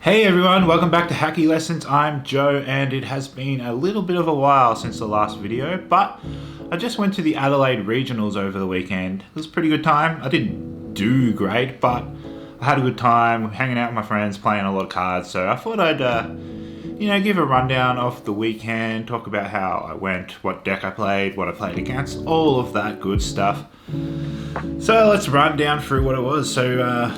Hey everyone, welcome back to Hacky Lessons. I'm Joe and it has been a little bit of a while since the last video, but I just went to the Adelaide regionals over the weekend. It was a pretty good time. I didn't do great, but I had a good time hanging out with my friends, playing a lot of cards, so I thought I'd give a rundown of the weekend, talk about how I went, what deck I played, what I played against, all of that good stuff. So let's run down through what it was. So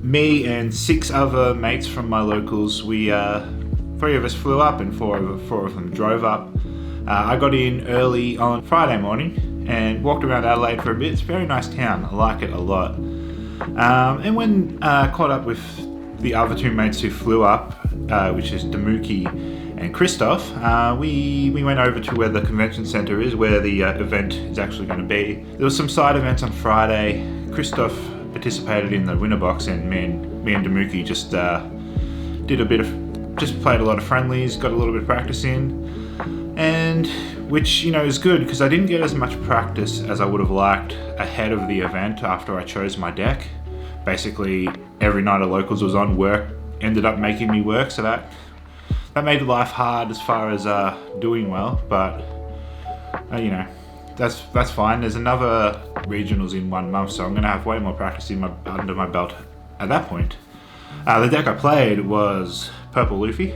me and 6 other mates from my locals, we 3 of us flew up and four of them drove up. I got in early on Friday morning and walked around Adelaide for a bit. It's a very nice town, I like it a lot. And when caught up with the other 2 mates who flew up, which is Damuki and Christoph, we went over to where the convention centre is, where the event is actually going to be. There was some side events on Friday. Christoph participated in the winner box, and me and Damuki just played a lot of friendlies, got a little bit of practice in, and which is good because I didn't get as much practice as I would have liked ahead of the event after I chose my deck. Basically every night of locals was on, work ended up making me work, so that made life hard as far as doing well, but that's fine. There's another regionals in 1 month, so I'm going to have way more practice under my belt at that point. The deck I played was Purple Luffy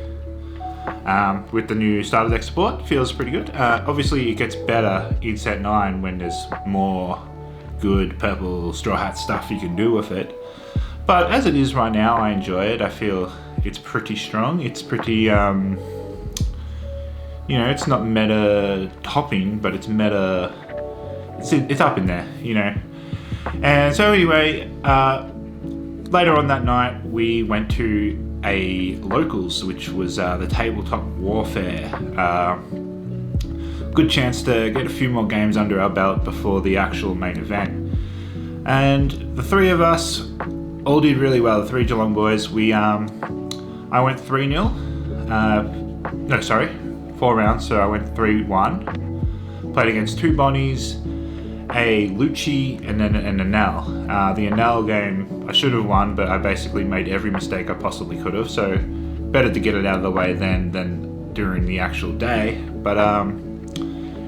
with the new starter deck support. Feels pretty good. Obviously it gets better in set 9 when there's more good purple straw hat stuff you can do with it, but as it is right now, I enjoy it. I feel it's pretty strong. It's pretty it's not meta topping, but it's meta, it's up in there, And so anyway, later on that night, we went to a locals, which was the tabletop warfare. Good chance to get a few more games under our belt before the actual main event. And the 3 of us all did really well. The 3 Geelong boys, I went 3-0. 4 rounds, so I went 3-1. Played against 2 Bonnies, a Lucci, and then an Enel. The Enel game I should have won, but I basically made every mistake I possibly could have, so better to get it out of the way than during the actual day. But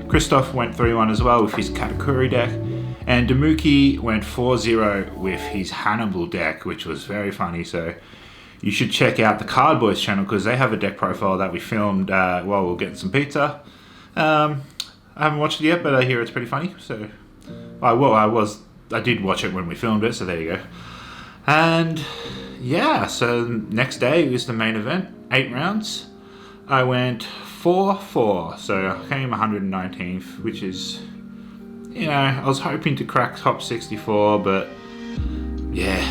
Christoph went 3-1 as well with his Katakuri deck, and Damuki went 4-0 with his Hannibal deck, which was very funny. So you should check out the Card Boys channel because they have a deck profile that we filmed while we were getting some pizza. I haven't watched it yet, but I hear it's pretty funny. So I did watch it when we filmed it, so there you go. And yeah, so next day was the main event, 8 rounds. I went 4-4, so I came 119th, which is, I was hoping to crack top 64, but yeah.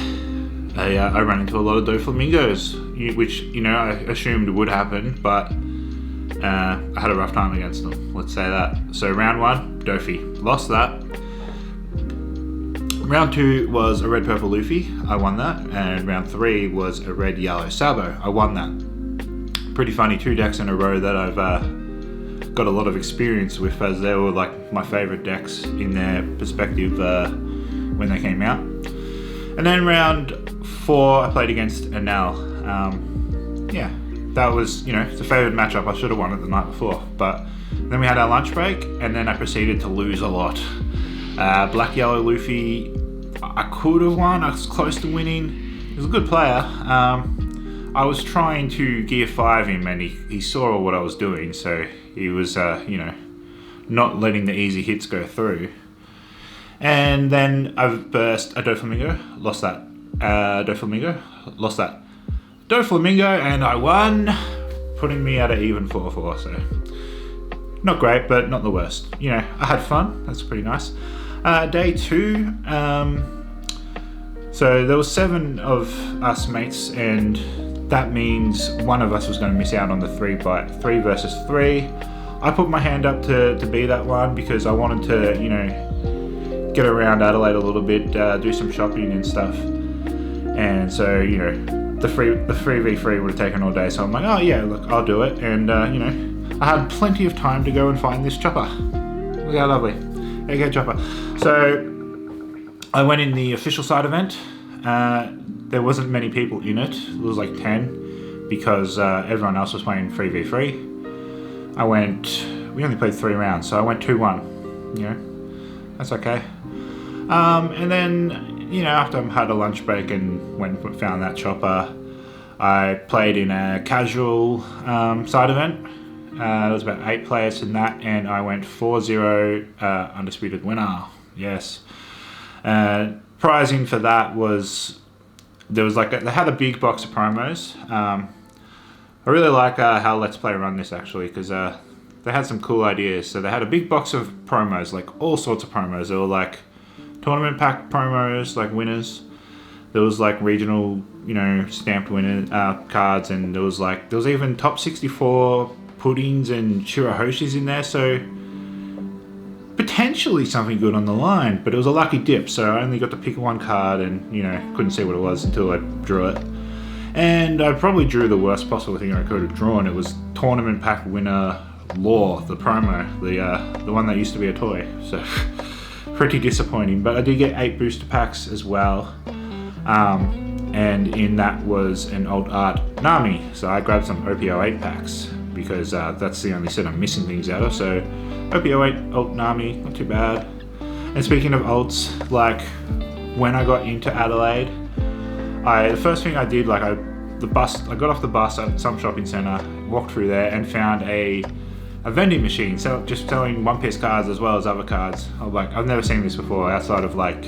I ran into a lot of Doflamingos, which, I assumed would happen, but I had a rough time against them, let's say that. So round 1, Dofi. Lost that. Round 2 was a red purple Luffy. I won that. And round 3 was a red yellow Sabo. I won that. Pretty funny, 2 decks in a row that I've got a lot of experience with, as they were like my favorite decks in their perspective when they came out. And then round 4, I played against Enel. That was, it's a favourite matchup. I should have won it the night before. But then we had our lunch break, and then I proceeded to lose a lot. Black Yellow Luffy, I could have won. I was close to winning. He was a good player. I was trying to gear 5 him, and he saw what I was doing, so he was, not letting the easy hits go through. And then I burst a Doflamingo, lost that. Doflamingo, and I won, putting me at an even 4-4, so not great, but not the worst. I had fun, that's pretty nice. Day 2, so there was 7 of us mates, and that means one of us was going to miss out on the 3 versus 3. I put my hand up to be that one because I wanted to, get around Adelaide a little bit, do some shopping and stuff. And so, the 3v3 would have taken all day, so I'm like, oh yeah, look, I'll do it. And, I had plenty of time to go and find this chopper. Look how lovely. Okay, chopper. So, I went in the official side event. There wasn't many people in it. It was like 10. because everyone else was playing 3v3. We only played 3 rounds, so I went 2-1. You know, that's okay. And then, you know, after I had a lunch break and found that chopper, I played in a casual side event. There was about 8 players in that, and I went 4-0, undisputed winner. Yes. Prizing for that was, they had a big box of promos. I really like how Let's Play run this, actually, because they had some cool ideas. So they had a big box of promos, like all sorts of promos. There were like tournament pack promos, like winners. There was like regional, you know, stamped winner cards, and there was even top 64 puddings and shirahoshis in there. So potentially something good on the line, but it was a lucky dip. So I only got to pick one card, and you know, couldn't see what it was until I drew it. And I probably drew the worst possible thing I could have drawn. It was tournament pack winner Law, the promo, the one that used to be a toy. So pretty disappointing. But I did get 8 booster packs as well, and in that was an alt art Nami. So I grabbed some OP08 packs because that's the only set I'm missing things out of. So OP08 alt Nami, not too bad. And speaking of alts, like when I got into Adelaide, the first thing I did, I got off the bus at some shopping centre, walked through there and found a vending machine, just selling one-piece cards as well as other cards. I was like, I've never seen this before outside of like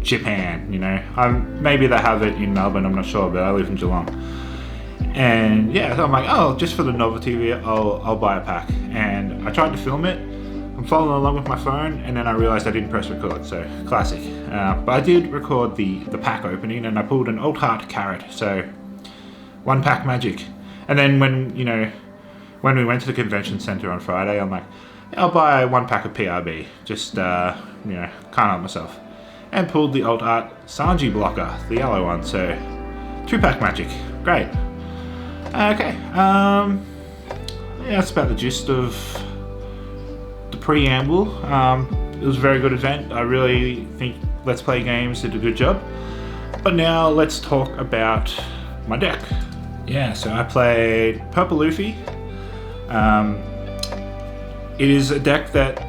Japan, you know. Maybe they have it in Melbourne, I'm not sure, but I live in Geelong. And yeah, so I'm like, oh, just for the novelty of it, I'll buy a pack. And I tried to film it. I'm following along with my phone, and then I realised I didn't press record, so classic. But I did record the pack opening, and I pulled an Old Heart Carrot, so 1 pack magic. And then when we went to the convention centre on Friday, I'm like, I'll buy 1 pack of PRB, just you know, can't help myself. And pulled the Old Art Sanji blocker, the yellow one, so 2 pack magic, great. Okay, yeah, that's about the gist of the preamble. It was a very good event. I really think Let's Play Games did a good job. But now let's talk about my deck. Yeah, so I played Purple Luffy. It is a deck that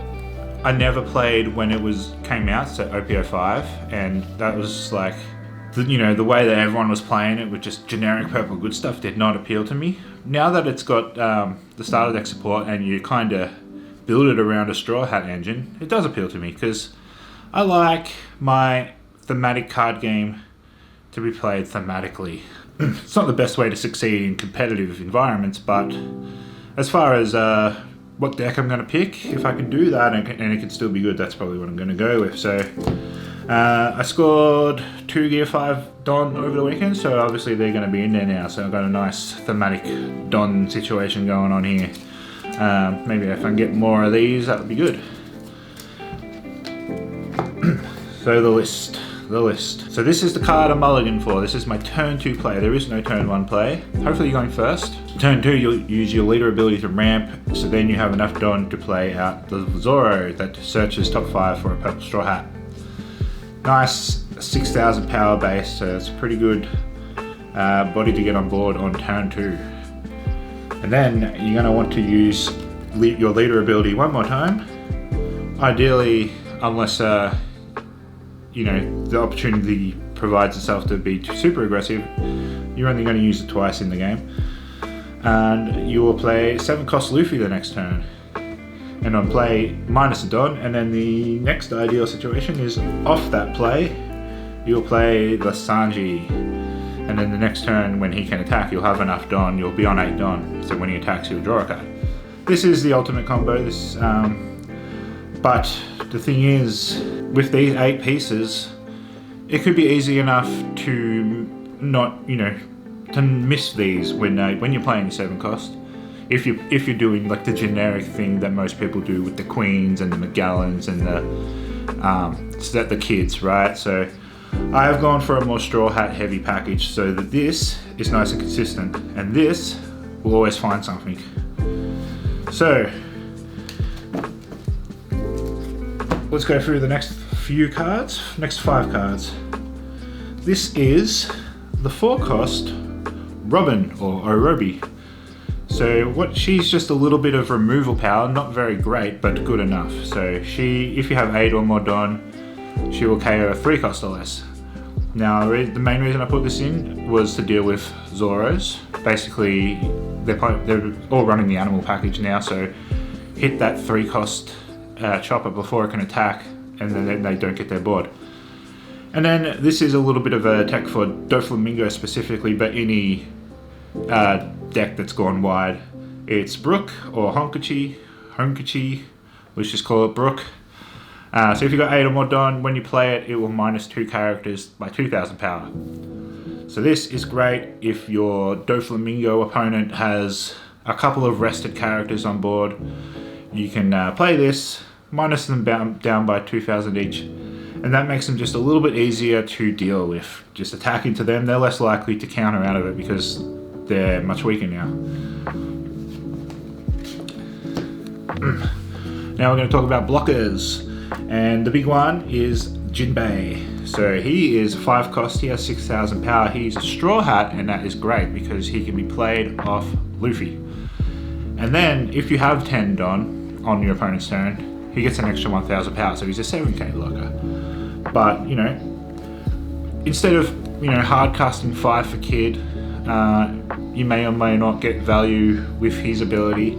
I never played when it came out, so OP05, and that was like, the way that everyone was playing it with just generic purple good stuff did not appeal to me. Now that it's got the starter deck support and you kind of build it around a Straw Hat engine, it does appeal to me because I like my thematic card game to be played thematically. It's not the best way to succeed in competitive environments, but as far as what deck I'm going to pick, if I can do that and it can still be good, that's probably what I'm going to go with. So I scored 2 Gear 5 Don over the weekend, so obviously they're going to be in there now. So I've got a nice thematic Don situation going on here. Maybe if I can get more of these, that would be good. So the list. So this is the card I'm mulligan for. This is my turn 2 play. There is no turn 1 play. Hopefully you're going first. Turn 2, you'll use your leader ability to ramp, so then you have enough Don to play out the Zoro that searches top 5 for a purple straw hat. Nice 6,000 power base, so it's a pretty good body to get on board on turn 2. And then you're going to want to use your leader ability one more time. Ideally, unless the opportunity provides itself to be super aggressive, you're only going to use it twice in the game. And you will play 7 cost Luffy the next turn. And on play, minus a Don, and then the next ideal situation is off that play, you'll play the Sanji. And then the next turn, when he can attack, you'll have enough Don, you'll be on 8 Don, so when he attacks, you'll draw a card. This is the ultimate combo, but the thing is, with these 8 pieces, it could be easy enough to not, to miss these when you're playing your 7 cost. If you're doing like the generic thing that most people do with the Queens and the Magallans and the kids, right? So I have gone for a more straw hat heavy package so that this is nice and consistent, and this will always find something. So let's go through the next 5 cards. This is the 4 cost Robin or Orobi. So she's just a little bit of removal power, not very great, but good enough. So if you have 8 or more Don, she will KO 3 cost or less. Now the main reason I put this in was to deal with Zoros. Basically, they're all running the animal package now, so hit that 3 cost chopper before it can attack, and then they don't get their board. And then this is a little bit of a tech for Doflamingo specifically, but any deck that's gone wide. It's Brook or Honkachi, let's just call it Brook. So if you've got 8 or more Don, when you play it, it will minus 2 characters by 2,000 power. So this is great if your Doflamingo opponent has a couple of rested characters on board. You can play this, minus them down by 2,000 each, and that makes them just a little bit easier to deal with. Just attacking to them, they're less likely to counter out of it because they're much weaker now. Now we're going to talk about blockers, and the big one is Jinbei. So he is 5 cost, he has 6,000 power, he's a Straw Hat, and that is great because he can be played off Luffy. And then if you have 10 Don on your opponent's turn, he gets an extra 1,000 power, so he's a 7k blocker. But, instead of, hard casting 5 for Kid, you may or may not get value with his ability.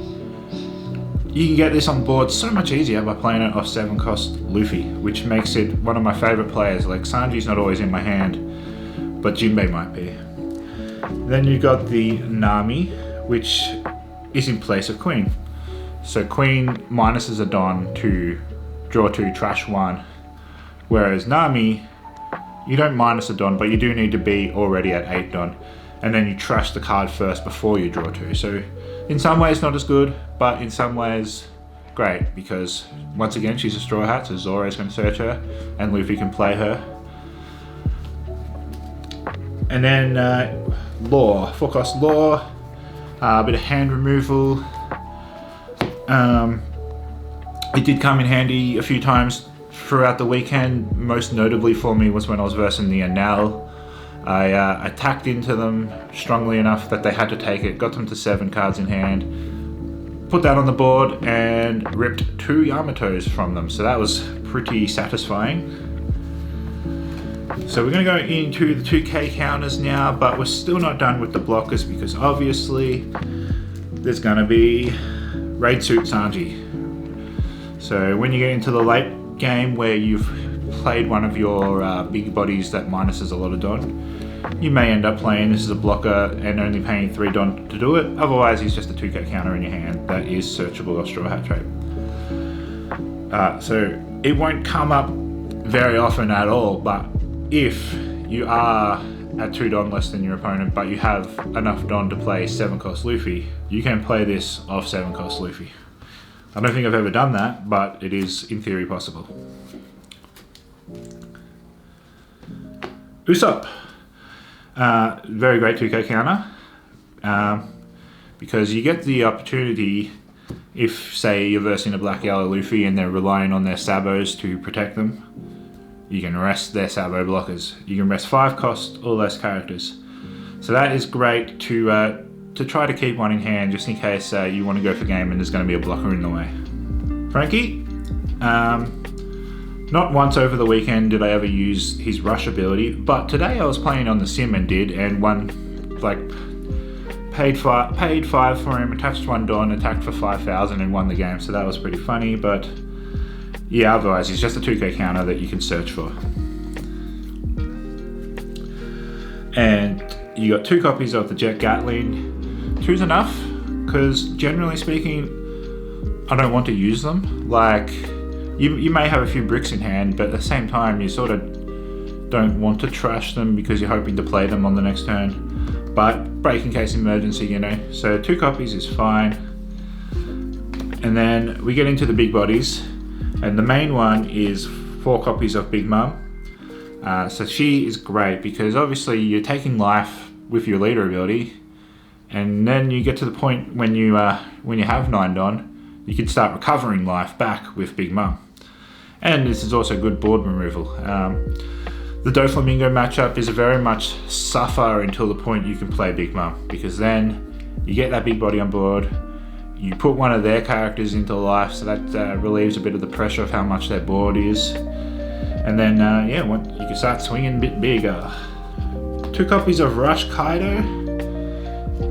You can get this on board so much easier by playing it off 7 cost Luffy, which makes it one of my favourite players. Like, Sanji's not always in my hand, but Jinbei might be. Then you've got the Nami, which is in place of Queen. So Queen minuses a Don to draw 2, trash 1. Whereas Nami, you don't minus a Don, but you do need to be already at 8 Don. And then you trash the card first before you draw 2. So in some ways not as good, but in some ways great, because once again she's a Straw Hat, so Zoro's going to search her and Luffy can play her. And then Law, 4 cost Law, a bit of hand removal. It did come in handy a few times throughout the weekend. Most notably for me was when I was versing the Enel. I attacked into them strongly enough that they had to take it, got them to 7 cards in hand, put that on the board and ripped 2 Yamatos from them, so that was pretty satisfying. So we're going to go into the 2k counters now, but we're still not done with the blockers because obviously there's going to be Raid Suit Sanji. So when you get into the late game where you've played one of your big bodies that minuses a lot of Don, you may end up playing this as a blocker and only paying 3 Don to do it. Otherwise, he's just a 2k counter in your hand that is searchable or Straw Hat trade. So it won't come up very often at all, but if you are at 2 Don less than your opponent, but you have enough Don to play 7 cost Luffy, you can play this off 7 cost Luffy. I don't think I've ever done that, but it is in theory possible. Usopp. Very great 2k counter, because you get the opportunity if, say, you're versing a Black Yellow Luffy and they're relying on their Sabos to protect them, you can rest their Sabo blockers. You can rest 5 cost or less characters. So that is great to try to keep one in hand just in case you want to go for game and there's going to be a blocker in the way. Frankie, not once over the weekend did I ever use his rush ability, but today I was playing on the sim and did, and paid 5 for him, attached 1 Don, attacked for 5,000 and won the game, so that was pretty funny. But yeah, otherwise he's just a 2k counter that you can search for. And you got 2 copies of the Jet Gatling. 2's enough, because generally speaking I don't want to use them. Like, you may have a few bricks in hand, but at the same time you sort of don't want to trash them because you're hoping to play them on the next turn. But break in case emergency, So 2 copies is fine. And then we get into the big bodies, and the main one is 4 copies of Big Mum. So she is great because obviously you're taking life with your leader ability, and then you get to the point when you have 9 Don, you can start recovering life back with Big Mum. And this is also good board removal. The Doflamingo matchup is very much suffer until the point you can play Big Mom, because then you get that big body on board, you put one of their characters into life, so that relieves a bit of the pressure of how much their board is. And then, yeah, you can start swinging a bit bigger. 2 copies of Rush Kaido.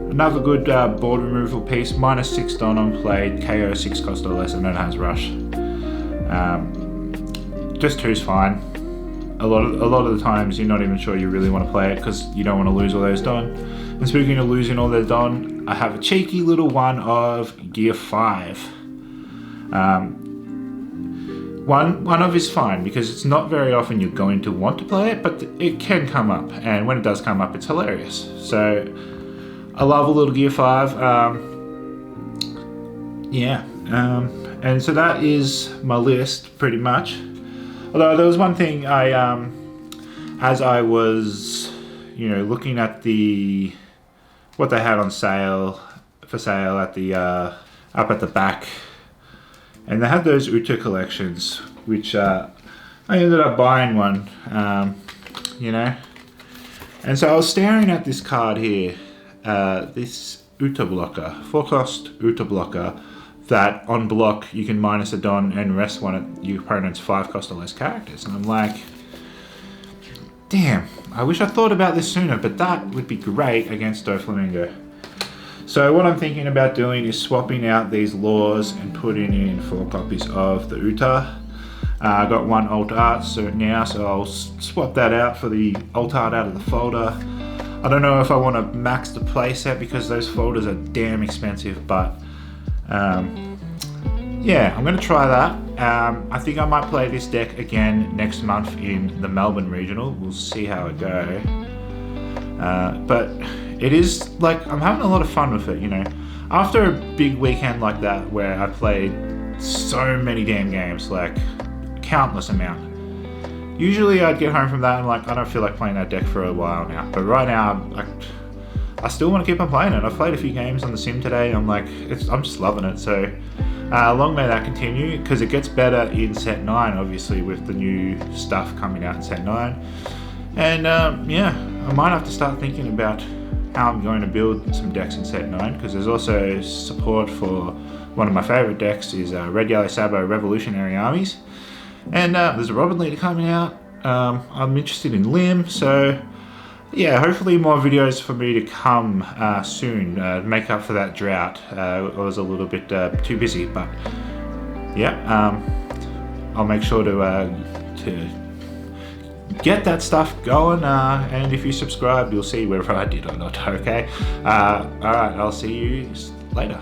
Another good board removal piece, -6 Don on played, KO 6 cost or less, and then it has Rush. Just 2's fine. A lot of the times you're not even sure you really want to play it because you don't want to lose all those Don. And speaking of losing all their Don, I have a cheeky little one of Gear 5. One of is fine because it's not very often you're going to want to play it, but it can come up, and when it does come up, it's hilarious. So I love a little Gear 5. Yeah, and so that is my list pretty much. Although there was one thing as I was, looking at what they had on for sale at the up at the back, and they had those Uta collections, which I ended up buying one, and so I was staring at this card here, this Uta blocker, 4-cost Uta blocker, that on block you can minus a Don and rest one of your opponent's 5-cost or less characters. And I'm like, damn, I wish I thought about this sooner, but that would be great against Doflamingo. So what I'm thinking about doing is swapping out these laws and putting in 4 copies of the Uta. I got 1 alt art so I'll swap that out for the alt art out of the folder. I don't know if I want to max the playset because those folders are damn expensive, but yeah, I'm going to try that. I think I might play this deck again next month in the Melbourne Regional. We'll see how it goes. But it is, like, I'm having a lot of fun with it, After a big weekend like that where I played so many damn games, like countless amount. Usually I'd get home from that and like, I don't feel like playing that deck for a while now. But right now, I still want to keep on playing it. I've played a few games on the sim today. I'm just loving it. So long may that continue, because it gets better in set 9, obviously, with the new stuff coming out in set 9. And yeah, I might have to start thinking about how I'm going to build some decks in set 9, because there's also support for one of my favorite decks is Red Yellow Sabo Revolutionary Armies. And there's a Robin Leader coming out. I'm interested in Lim, so yeah, hopefully more videos for me to come soon, make up for that drought. I was a little bit too busy, but yeah, I'll make sure to get that stuff going, and if you subscribed, you'll see whether I did or not, okay? Alright, I'll see you later.